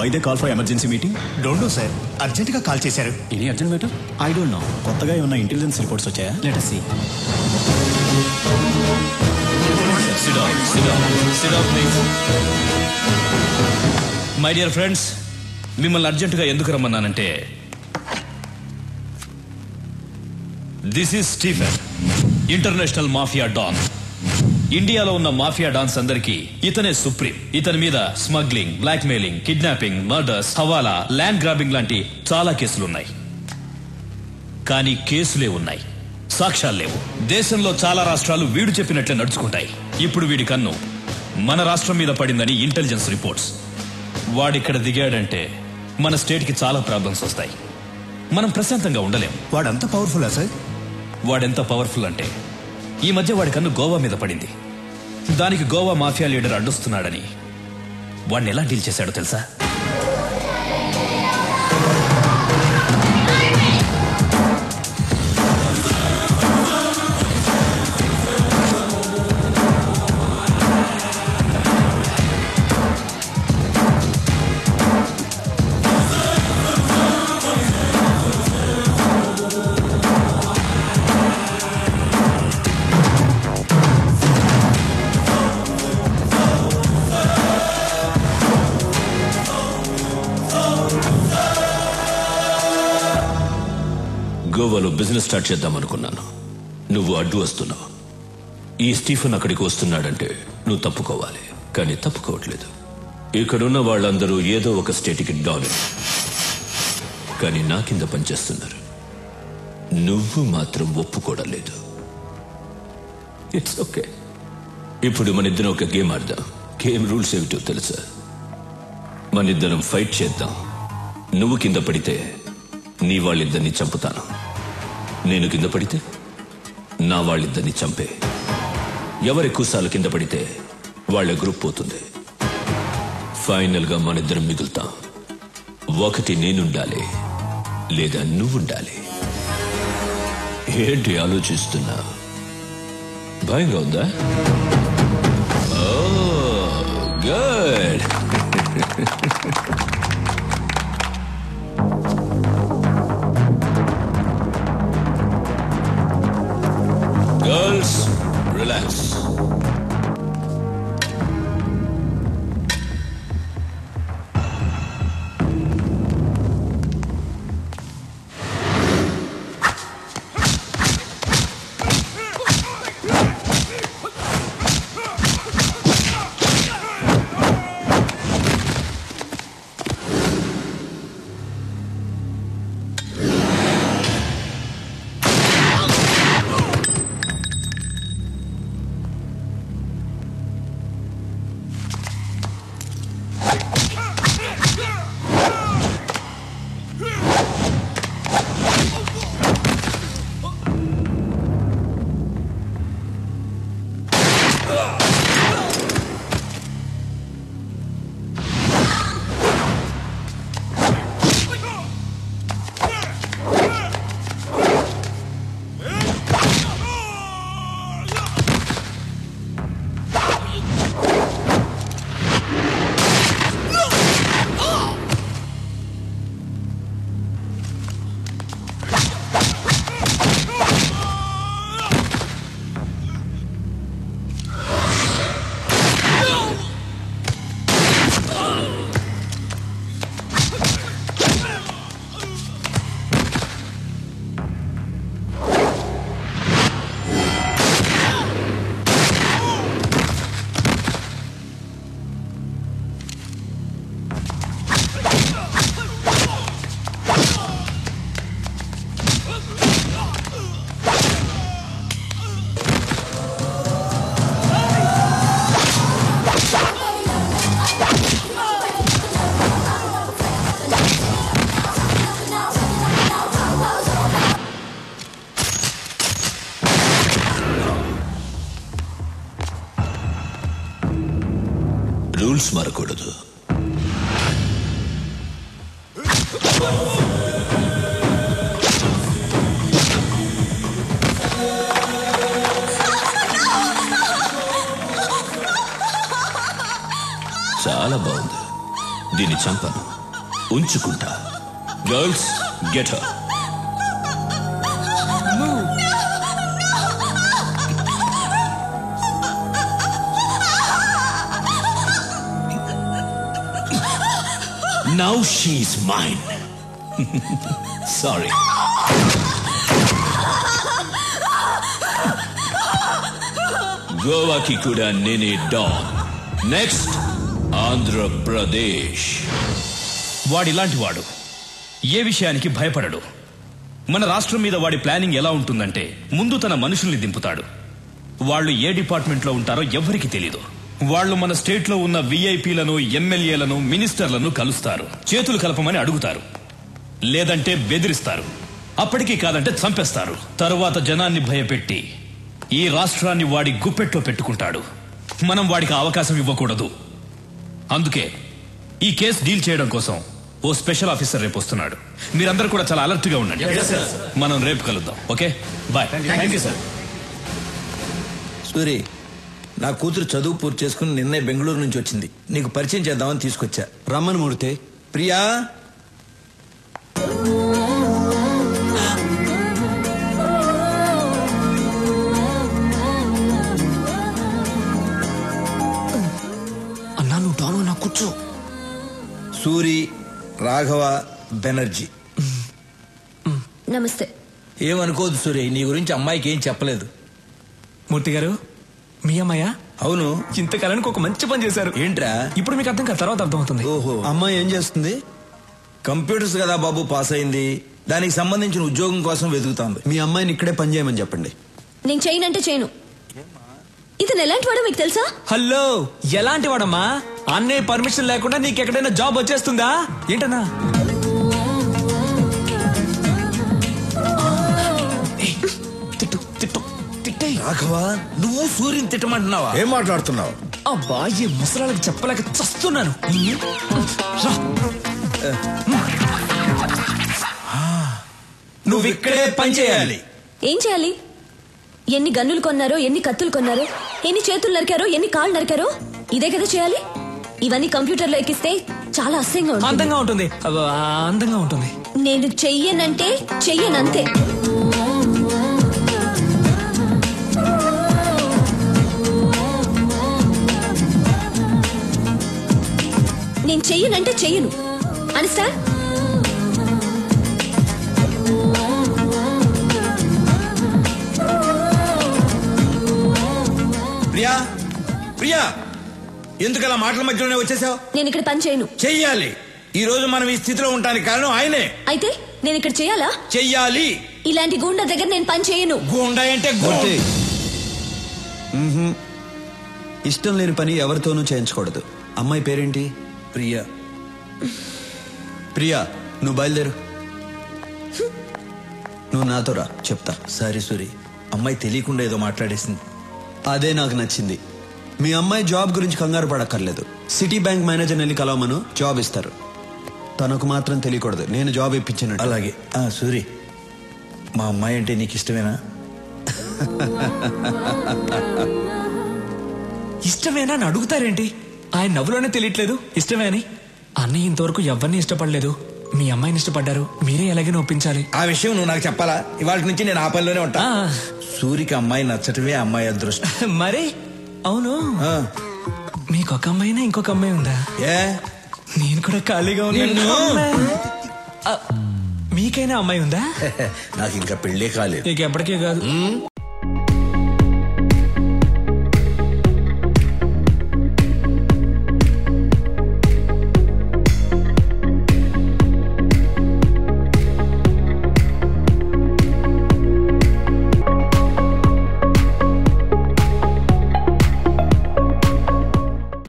Why they call for emergency meeting? Don't know, sir. అర్జెంట్గా call చేశారు. Any urgent matter? I don't know. కొత్తగా ఏమన్నా intelligence reports వచ్చాయా? Let us see. Sit down, please. My dear friends, మిమ్మల్ని అర్జెంటుగా ఎందుకు రమ్మన్నానంటే this is Stephen, international mafia don. ఇండియాలో ఉన్న మాఫియా డాన్స్ అందరికీ ఇతనే సుప్రీం. ఇతని మీద smuggling, blackmailing, kidnapping, murders, hawala, land grabbing లాంటి చాలా కేసులున్నాయి. కానీ కేసులే ఉన్నాయి, సాక్ష్యాలు లేవు. దేశంలో చాలా రాష్ట్రాలు వీడు చెప్పినట్లే నడుచుకుంటాయి. ఇప్పుడు వీడి కన్ను మన రాష్ట్రం మీద పడిందని ఇంటెలిజెన్స్ రిపోర్ట్స్. వాడిక్కడ దిగాడంటే మన స్టేట్ కి చాలా ప్రాబ్లమ్స్ వస్తాయి. మనం ప్రశాంతంగా ఉండలేం. వాడంత పవర్ఫుల్లా సార్? వాడెంత పవర్ఫుల్ అంటే ఈ మధ్య వాడి కన్ను గోవా మీద పడింది. దానికి గోవా మాఫియా లీడర్ అడ్డొస్తున్నాడని వాడిని ఎలా డీల్ చేశాడో తెలుసా? గోవాలో బిజినెస్ స్టార్ట్ చేద్దాం అనుకున్నాను. నువ్వు అడ్డు వస్తున్నావు. ఈ స్టీఫెన్ అక్కడికి వస్తున్నాడంటే నువ్వు తప్పుకోవాలి. కానీ తప్పుకోవట్లేదు. ఇక్కడున్న వాళ్ళందరూ ఏదో ఒక స్టేట్కి డాన్, కానీ నా కింద పనిచేస్తున్నారు. నువ్వు మాత్రం ఒప్పుకోవడం లేదు. It's okay. ఇప్పుడు మన ఇద్దరం ఒక గేమ్ ఆడదాం. గేమ్ రూల్స్ ఏమిటో తెలుసా? మన ఇద్దరం ఫైట్ చేద్దాం. నువ్వు కింద పడితే నీ వాళ్ళిద్దరిని చంపుతాను. నేను కింద పడితే నా వాళ్ళిద్దరిని చంపే. ఎవరెక్కువసార్లు కింద పడితే వాళ్ళ గ్రూప్ పోతుంది. ఫైనల్ గా మన ఇద్దరం మిగులుతాం. ఒకటి నేనుండాలి, లేదా నువ్వుండాలి. ఏంటి ఆలోచిస్తున్నా? భయంగా ఉందా? గుడ్. Girls, relax. రూల్స్ మారకూడదు. చాలా బాగుంది. దీన్ని చంపాను. ఉంచుకుంటా. Girls, get her. Now she's mine. Sorry. గోవాకి కూడా నేనే డాన్. నెక్స్ట్ ఆంధ్రప్రదేశ్. వాడిలాంటి వాడు ఏ విషయానికి భయపడడు. మన రాష్ట్రం మీద వాడి ప్లానింగ్ ఎలా ఉంటుందంటే ముందు తన మనుషుల్ని దింపుతాడు. వాళ్ళు ఏ డిపార్ట్మెంట్లో ఉంటారో ఎవ్వరికి తెలీదు. వాళ్ళు మన స్టేట్ లో ఉన్న విఐపీలను, ఎమ్మెల్యేలను, మినిస్టర్లను కలుస్తారు. చేతులు కలపమని అడుగుతారు, లేదంటే బెదిరిస్తారు. అప్పటికీ కాదంటే చంపేస్తారు. తరువాత జనాన్ని భయపెట్టి ఈ రాష్ట్రాన్ని వాడి గుప్పెట్లో పెట్టుకుంటాడు. మనం వాడికి అవకాశం ఇవ్వకూడదు. అందుకే ఈ కేసు డీల్ చేయడం కోసం ఓ స్పెషల్ ఆఫీసర్ రేపు వస్తున్నాడు. మీరందరూ కూడా చాలా అలర్ట్ గా ఉండండి. మనం రేపు కలుద్దాం. Okay, bye. Thank you sir. Suri, నా కూతురు చదువు పూర్తి చేసుకుని నిన్నే బెంగళూరు నుంచి వచ్చింది. నీకు పరిచయం చేద్దామని తీసుకొచ్చా. రమ్మని మూర్తి. ప్రియా, అన్నా నువ్వు డాను, నా కూర్చో. సూరి, రాఘవ బెనర్జీ. నమస్తే. ఏమనుకోదు సూరి, నీ గురించి అమ్మాయికి ఏం చెప్పలేదు. మూర్తి గారు, మీ అమ్మాయా? అవును. ఇంతకాలానికి ఒక మంచి పని చేశారు. ఏంట్రా? ఇప్పుడు మీకు అర్థం కాదు, తర్వాత అర్థం అవుతుంది. ఓహో, అమ్మాయి ఏం చేస్తుంది? కంప్యూటర్స్ కదా బాబు, పాస్ అయింది. దానికి సంబంధించిన ఉద్యోగం కోసం వెతుకుతాంది. మీ అమ్మాయిని ఇక్కడే పని చేయమని చెప్పండి. నేను చేయనంటే చేయను. ఇతను ఎలాంటి వాడో మీకు తెలుసా? హలో, ఎలాంటి వాడమ్మా? అన్నయ్య పర్మిషన్ లేకుండా నీకు ఎక్కడైనా జాబ్ వచ్చేస్తుందా ఏంటన్నా? తిట్టు తిట్టు తిట్టే. రాఘవ, నువ్వు సూర్యుని తిట్టమంటున్నావా? ఏం మాట్లాడుతున్నావు? అబ్బా, ఈ ముసలాళ్ళకి చెప్పలేక చస్తున్నాను. నువ్వు ఇక్కడే పని చేయాలి. ఏం చేయాలి? ఎన్ని గన్నులు కొన్నారో, ఎన్ని కత్తులు కొన్నారో, ఎన్ని చేతులు నరికారో, ఎన్ని కాళ్ళు నరికారో, ఇదే కదా చేయాలి. ఇవన్నీ కంప్యూటర్ లో ఎక్కిస్తే చాలా అసహ్యంగా ఉంటుంది. అందంగా ఉంటుంది. అందంగా ఉంటుంది. నేను చెయ్యనంటే చెయ్యనంతే. నేను చెయ్యనంటే చెయ్యను. అండర్స్టాండ్? ప్రియా, ప్రియా, ఎందుకలా మాటల మధ్యలోనే వచ్చేసావు? నేను ఇక్కడ పని చేయను. చెయ్యాలి. ఈ రోజు మనం ఈ స్థితిలో ఉండడానికి కారణం ఆయనే. అయితే నేను ఇక్కడ చేయాలా? చెయ్యాలి. ఇలాంటి గూండా దగ్గర నేను పని చేయను. గూండా అంటే ఇష్టం లేని పని ఎవరితోనూ చేయించకూడదు. అమ్మాయి పేరేంటి? ప్రియా. ప్రియా, నువ్వు బయలుదేరు. నువ్వు నాతో రా, చెప్తా. సారీ సూరి, అమ్మాయి తెలియకుండా ఏదో మాట్లాడేసింది. అదే నాకు నచ్చింది. మీ అమ్మాయి జాబ్ గురించి కంగారు పడక్కర్లేదు. సిటీ బ్యాంక్ మేనేజర్ వెళ్ళి కలవమను, జాబ్ ఇస్తారు. తనకు మాత్రం తెలియకూడదు నేను జాబ్ ఇప్పించినట్టు. అలాగే. సూరి, మా అమ్మాయి అంటే నీకు ఇష్టమేనా? ఇష్టమేనా అని అడుగుతారేంటి? ఆయన నవ్వులోనే తెలియట్లేదు ఇష్టమే అని. అన్నయ్య ఇంతవరకు ఎవరిని ఇష్టపడలేదు. మీ అమ్మాయిని ఇష్టపడ్డారు. మీరే ఎలాగైనా ఒప్పించాలి. ఆ విషయం నువ్వు నాకు చెప్పాలా? ఇవాళ నుంచి నేను ఆ పనిలోనే ఉంటా. సూరికి అమ్మాయి నచ్చటమే అమ్మాయి అదృష్టం. మరి అవును, మీకు ఒక అమ్మాయినా ఇంకొక అమ్మాయి ఉందా? ఏ, నేను కూడా ఖాళీగా ఉన్నాను. మీకైనా అమ్మాయి ఉందా? నాకు ఇంకా పెళ్ళే కాలేదు. నీకు ఎప్పటికే కాదు.